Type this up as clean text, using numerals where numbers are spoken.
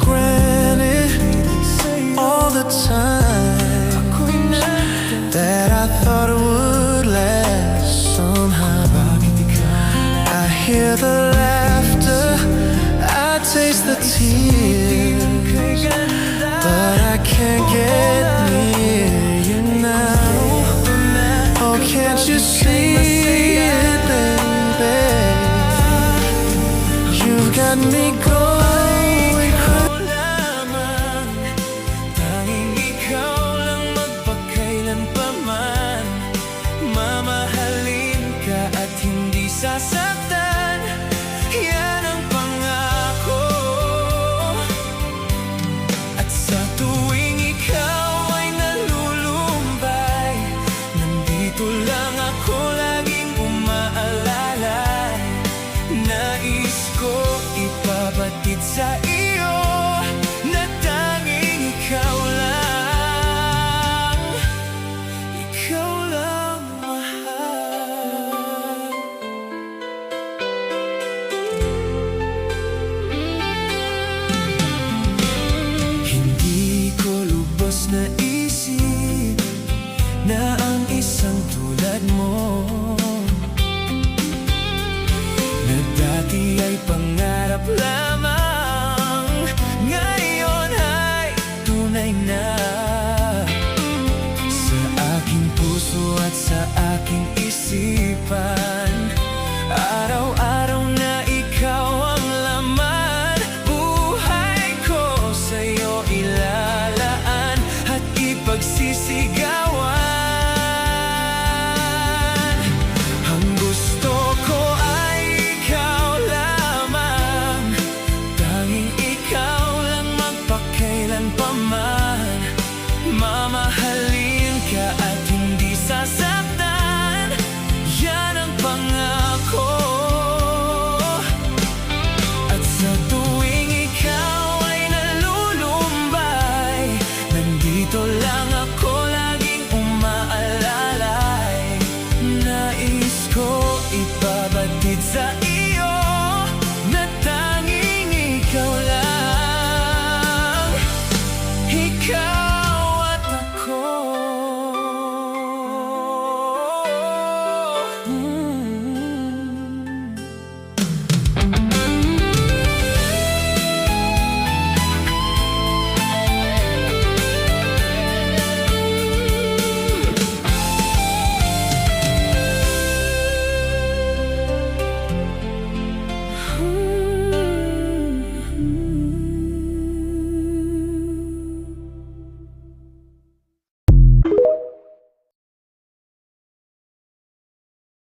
granted all the time that I thought it would last somehow. I hear the laughter, I taste the tears, but I can't get near you now. Oh, can't you see it, baby? You've got me going crazy. Tanging ikaw lang magpakailanpaman. Mamahalin ka at hindi sasaktan. Yan ang pangako. At sa tuwing ikaw ay nalulumbay, nandito lang ako laging umaalala. Nais ko ipabatid sa iyo na tanging ikaw lang mahal. Hindi ko lubos na